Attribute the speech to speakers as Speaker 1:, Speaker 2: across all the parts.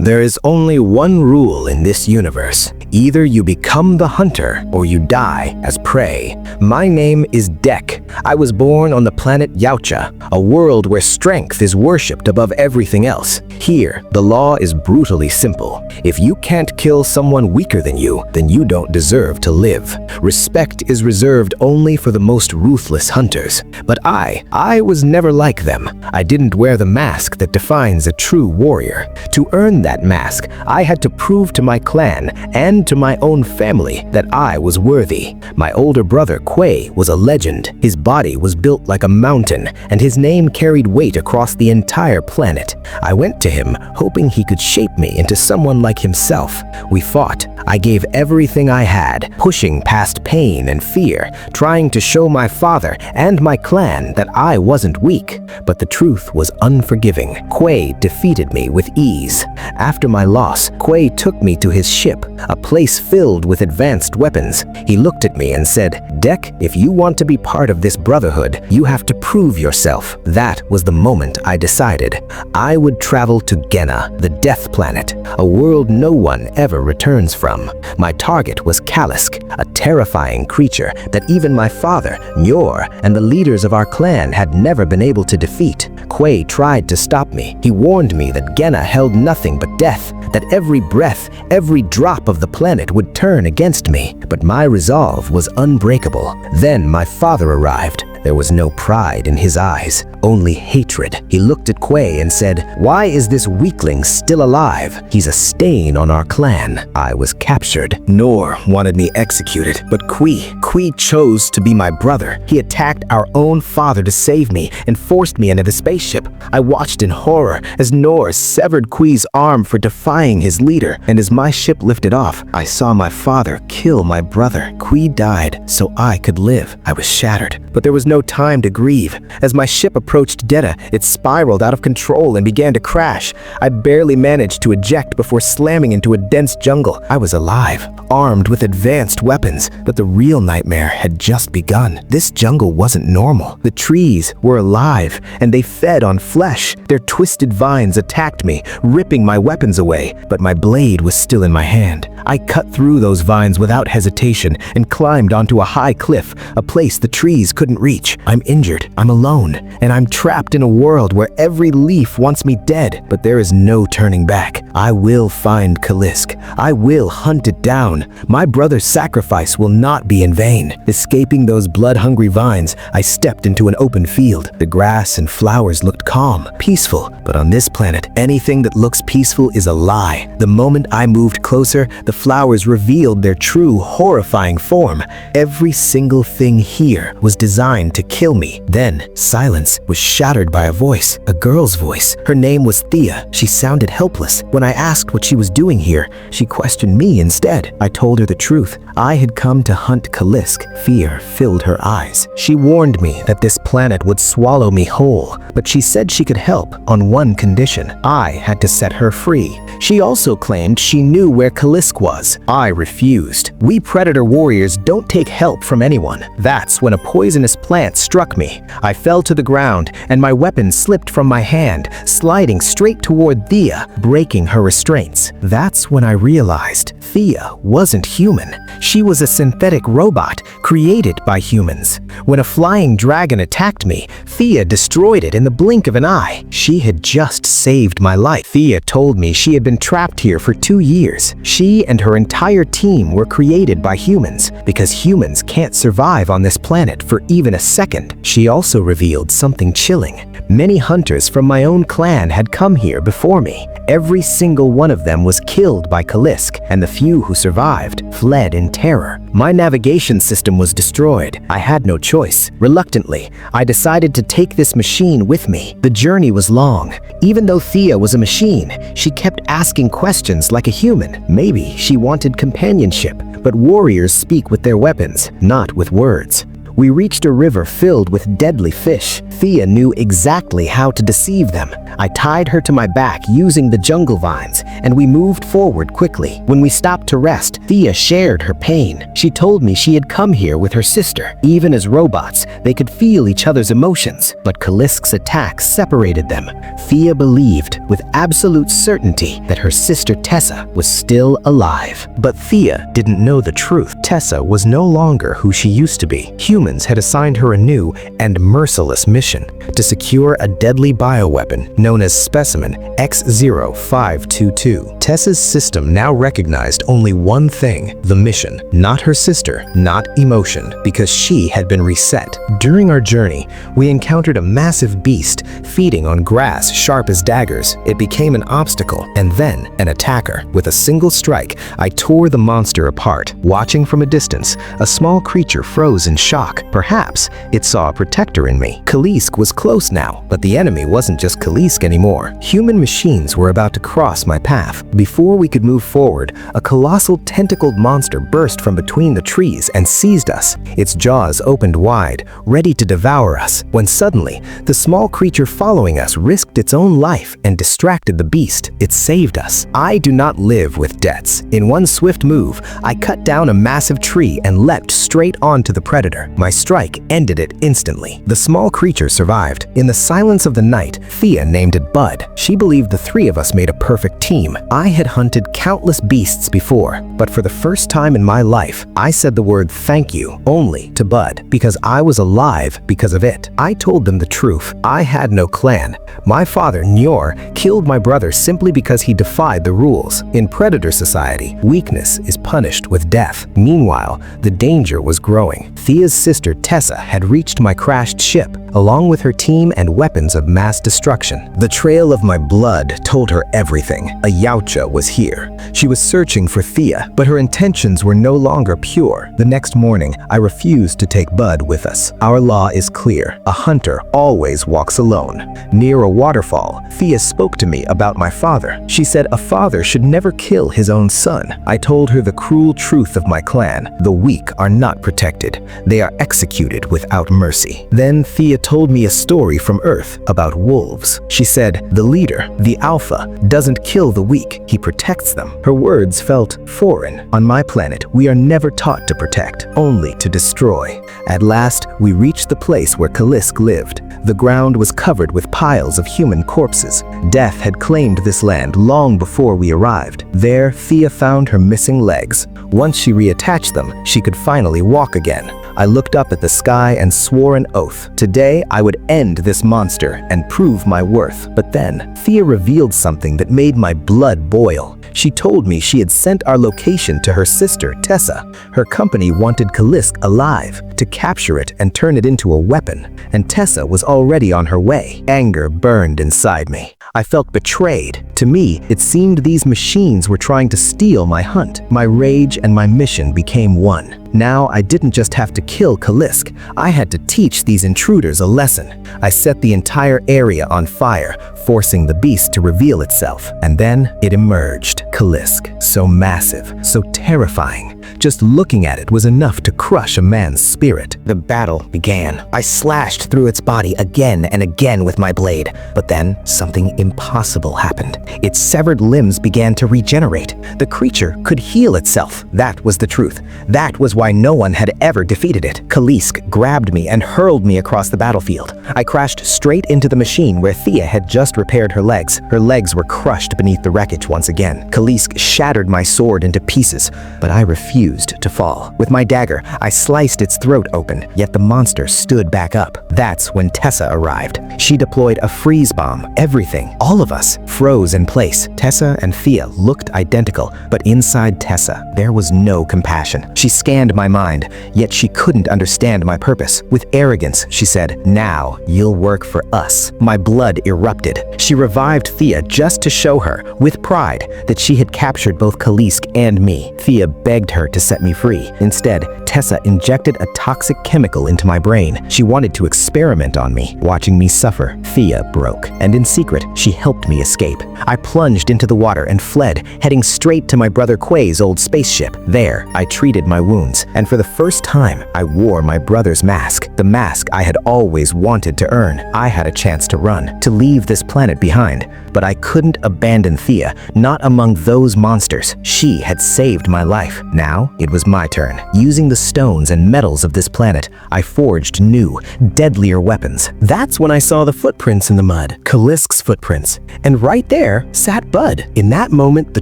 Speaker 1: There is only one rule in this universe. Either you become the hunter or you die as prey. My name is Dek. I was born on the planet Yautja, a world where strength is worshipped above everything else. Here, the law is brutally simple. If you can't kill someone weaker than you, then you don't deserve to live. Respect is reserved only for the most ruthless hunters. But I was never like them. I didn't wear the mask that defines a true warrior. To earn that mask, I had to prove to my clan and to my own family that I was worthy. My older brother, Quay, was a legend. His body was built like a mountain, and his name carried weight across the entire planet. I went to him, hoping he could shape me into someone like himself. We fought. I gave everything I had, pushing past pain and fear, trying to show my father and my clan that I wasn't weak. But the truth was unforgiving. Quay defeated me with ease. After my loss, Quay took me to his ship, a place filled with advanced weapons. He looked at me and said, "Dek, if you want to be part of this brotherhood, you have to prove yourself." That was the moment I decided. I would travel to Genna, the Death Planet, a world no one ever returns from. My target was Kalisk, a terrifying creature that even my father, Nyor, and the leaders of our clan had never been able to defeat. Quay tried to stop me. He warned me that Genna held nothing but death, that every breath, every drop of the planet would turn against me. But my resolve was unbreakable. Then my father arrived. There was no pride in his eyes, only hatred. He looked at Quay and said, "Why is this weakling still alive? He's a stain on our clan." I was captured. Nor wanted me executed, but Quay chose to be my brother. He attacked our own father to save me and forced me into the spaceship. I watched in horror as Nor severed Quay's arm for defying his leader, and as my ship lifted off, I saw my father kill my brother. Quay died so I could live. I was shattered, but there was no time to grieve. As my ship approached Detta, it spiraled out of control and began to crash. I barely managed to eject before slamming into a dense jungle. I was alive, armed with advanced weapons, but the real nightmare had just begun. This jungle wasn't normal. The trees were alive, and they fed on flesh. Their twisted vines attacked me, ripping my weapons away, but my blade was still in my hand. I cut through those vines without hesitation and climbed onto a high cliff, a place the trees couldn't reach. I'm injured, I'm alone, and I'm trapped in a world where every leaf wants me dead. But there is no turning back. I will find Kalisk. I will hunt it down. My brother's sacrifice will not be in vain. Escaping those blood-hungry vines, I stepped into an open field. The grass and flowers looked calm, peaceful. But on this planet, anything that looks peaceful is a lie. The moment I moved closer, the flowers revealed their true, horrifying form. Every single thing here was designed to kill me. Then, silence was shattered by a voice, a girl's voice. Her name was Thea. She sounded helpless. When I asked what she was doing here, she questioned me instead. I told her the truth. I had come to hunt Kalisk. Fear filled her eyes. She warned me that this planet would swallow me whole, but she said she could help on one condition. I had to set her free. She also claimed she knew where Kalisk was. I refused. We Predator warriors don't take help from anyone. That's when a poisonous plant struck me. I fell to the ground, and my weapon slipped from my hand, sliding straight toward Thea, breaking her restraints. That's when I realized Thea wasn't human. She was a synthetic robot created by humans. When a flying dragon attacked me, Thea destroyed it in the blink of an eye. She had just saved my life. Thea told me she had been trapped here for 2 years. She and her entire team were created by humans because humans can't survive on this planet for even a second. She also revealed something chilling. Many hunters from my own clan had come here before me. Every single one of them was killed by Kalisk, and the few who survived fled in terror. My navigation system was destroyed. I had no choice. Reluctantly, I decided to take this machine with me. The journey was long. Even though Thea was a machine, she kept asking questions like a human. Maybe she wanted companionship, but warriors speak with their weapons, not with words. We reached a river filled with deadly fish. Thea knew exactly how to deceive them. I tied her to my back using the jungle vines, and we moved forward quickly. When we stopped to rest, Thea shared her pain. She told me she had come here with her sister. Even as robots, they could feel each other's emotions, but Kalisk's attack separated them. Thea believed with absolute certainty that her sister Tessa was still alive. But Thea didn't know the truth. Tessa was no longer who she used to be. Humans had assigned her a new and merciless mission: to secure a deadly bioweapon known as Specimen X0522. Tessa's system now recognized only one thing: the mission, not her sister, not emotion, because she had been reset. During our journey, we encountered a massive beast feeding on grass sharp as daggers. It became an obstacle and then an attacker. With a single strike, I tore the monster apart. Watching from a distance, a small creature froze in shock. Perhaps it saw a protector in me. Kalisk was close now, but the enemy wasn't just Kalisk anymore. Human machines were about to cross my path. Before we could move forward, a colossal tentacled monster burst from between the trees and seized us. Its jaws opened wide, ready to devour us, when suddenly, the small creature following us risked its own life and distracted the beast. It saved us. I do not live with debts. In one swift move, I cut down a massive tree and leapt straight onto the predator. My strike ended it instantly. The small creature survived. In the silence of the night, Thea named it Bud. She believed the three of us made a perfect team. I had hunted countless beasts before, but for the first time in my life, I said the word thank you only to Bud, because I was alive because of it. I told them the truth. I had no clan. My father, Nyor, killed my brother simply because he defied the rules. In Predator society, weakness is punished with death. Meanwhile, the danger was growing. Thea's sister Tessa had reached my crashed ship, along with her team and weapons of mass destruction. The trail of my blood told her everything. A Yautja was here. She was searching for Thea, but her intentions were no longer pure. The next morning, I refused to take Bud with us. Our law is clear. A hunter always walks alone. Near a waterfall, Thea spoke to me about my father. She said a father should never kill his own son. I told her the cruel truth of my clan. The weak are not protected. They are executed without mercy. Then Thea told me a story from Earth about wolves. She said, the leader, the alpha, doesn't kill the weak, he protects them. Her words felt foreign. On my planet, we are never taught to protect, only to destroy. At last, we reached the place where Kalisk lived. The ground was covered with piles of human corpses. Death had claimed this land long before we arrived. There, Thea found her missing legs. Once she reattached them, she could finally walk again. I looked up at the sky and swore an oath. Today, I would end this monster and prove my worth. But then, Thea revealed something that made my blood boil. She told me she had sent our location to her sister, Tessa. Her company wanted Kalisk alive, to capture it and turn it into a weapon, and Tessa was already on her way. Anger burned inside me. I felt betrayed. To me, it seemed these machines were trying to steal my hunt. My rage and my mission became one. Now I didn't just have to kill Kalisk, I had to teach these intruders a lesson. I set the entire area on fire, forcing the beast to reveal itself. And then it emerged. Kalisk, so massive, so terrifying. Just looking at it was enough to crush a man's spirit. The battle began. I slashed through its body again and again with my blade. But then something impossible happened. Its severed limbs began to regenerate. The creature could heal itself. That was the truth. That was why no one had ever defeated it. Kalisk grabbed me and hurled me across the battlefield. I crashed straight into the machine where Thea had just repaired her legs. Her legs were crushed beneath the wreckage once again. Kalisk shattered my sword into pieces, but I refused to fall. With my dagger, I sliced its throat open, yet the monster stood back up. That's when Tessa arrived. She deployed a freeze bomb. Everything, all of us, froze in place. Tessa and Thea looked identical, but inside Tessa, there was no compassion. She scanned my mind, yet she couldn't understand my purpose. With arrogance, she said, "Now you'll work for us." My blood erupted. She revived Thea just to show her, with pride, that she had captured both Kalisk and me. Thea begged her to set me free. Instead, Tessa injected a toxic chemical into my brain. She wanted to explode experiment on me, watching me suffer. Thea broke, and in secret, she helped me escape. I plunged into the water and fled, heading straight to my brother Quay's old spaceship. There, I treated my wounds, and for the first time, I wore my brother's mask, the mask I had always wanted to earn. I had a chance to run, to leave this planet behind, but I couldn't abandon Thea, not among those monsters. She had saved my life. Now, it was my turn. Using the stones and metals of this planet, I forged new, deadlier weapons. That's when I saw the footprints in the mud, Kalisk's footprints. And right there sat Bud. In that moment, the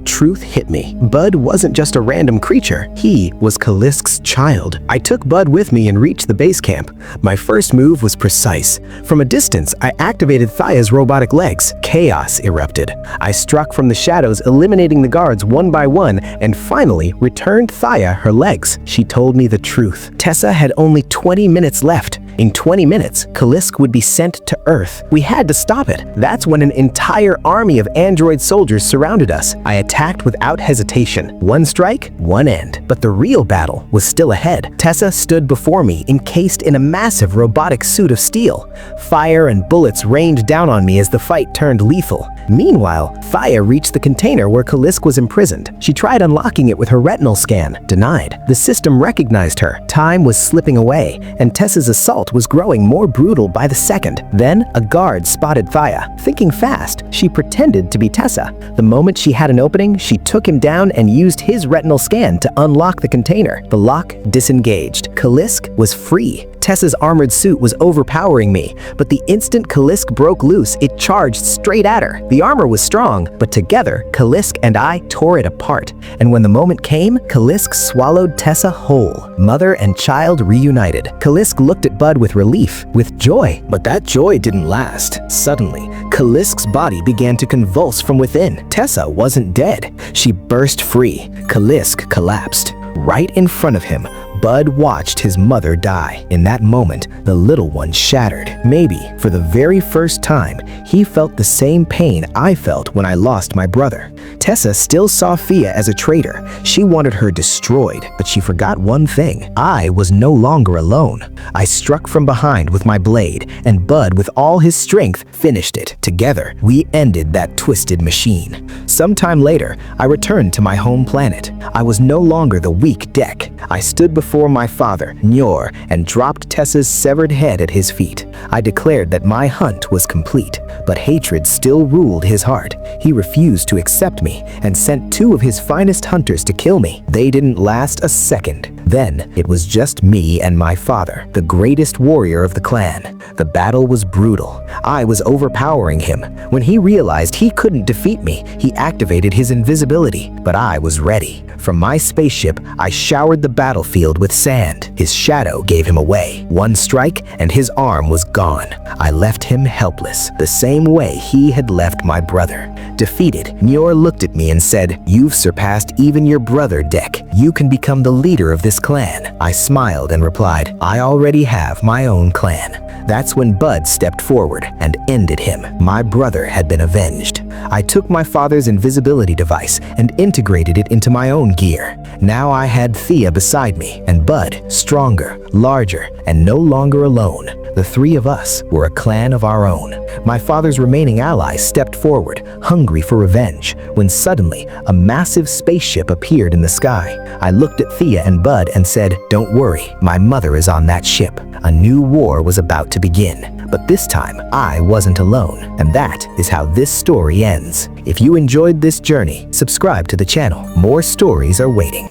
Speaker 1: truth hit me. Bud wasn't just a random creature. He was Kalisk's child. I took Bud with me and reached the base camp. My first move was precise. From a distance, I activated Thea's robotic legs. Chaos erupted. I struck from the shadows, eliminating the guards one by one, and finally returned Thea her legs. She told me the truth. Tessa had only 20 minutes left. In 20 minutes, Kalisk would be sent to Earth. We had to stop it. That's when an entire army of android soldiers surrounded us. I attacked without hesitation. One strike, one end. But the real battle was still ahead. Tessa stood before me, encased in a massive robotic suit of steel. Fire and bullets rained down on me as the fight turned lethal. Meanwhile, Thea reached the container where Kalisk was imprisoned. She tried unlocking it with her retinal scan. Denied. The system recognized her. Time was slipping away, and Tessa's assault was growing more brutal by the second. Then, a guard spotted Thea. Thinking fast, she pretended to be Tessa. The moment she had an opening, she took him down and used his retinal scan to unlock the container. The lock disengaged. Kalisk was free. Tessa's armored suit was overpowering me, but the instant Kalisk broke loose, it charged straight at her. The armor was strong, but together, Kalisk and I tore it apart. And when the moment came, Kalisk swallowed Tessa whole. Mother and child reunited. Kalisk looked at Bud with relief, with joy. But that joy didn't last. Suddenly, Kalisk's body began to convulse from within. Tessa wasn't dead. She burst free. Kalisk collapsed. Right in front of him, Bud watched his mother die. In that moment, the little one shattered. Maybe, for the very first time, he felt the same pain I felt when I lost my brother. Tessa still saw Thea as a traitor. She wanted her destroyed, but she forgot one thing. I was no longer alone. I struck from behind with my blade, and Bud, with all his strength, finished it. Together, we ended that twisted machine. Sometime later, I returned to my home planet. I was no longer the weak Dek. I stood before my father, Nyor, and dropped Tessa's severed head at his feet. I declared that my hunt was complete, but hatred still ruled his heart. He refused to accept me and sent 2 of his finest hunters to kill me. They didn't last a second. Then, it was just me and my father, the greatest warrior of the clan. The battle was brutal. I was overpowering him. When he realized he couldn't defeat me, he activated his invisibility, but I was ready. From my spaceship, I showered the battlefield with sand. His shadow gave him away. One strike, and his arm was gone. I left him helpless, the same way he had left my brother. Defeated, Nyor looked at me and said, "You've surpassed even your brother, Dek. You can become the leader of this clan." I smiled and replied, "I already have my own clan." That's when Bud stepped forward and ended him. My brother had been avenged. I took my father's invisibility device and integrated it into my own gear. Now I had Thea beside me, and Bud, stronger, larger, and no longer alone. The 3 of us were a clan of our own. My father's remaining allies stepped forward, hungry for revenge, when suddenly a massive spaceship appeared in the sky. I looked at Thea and Bud and said, "Don't worry, my mother is on that ship." A new war was about to begin. But this time, I wasn't alone. And that is how this story ends. If you enjoyed this journey, subscribe to the channel. More stories are waiting.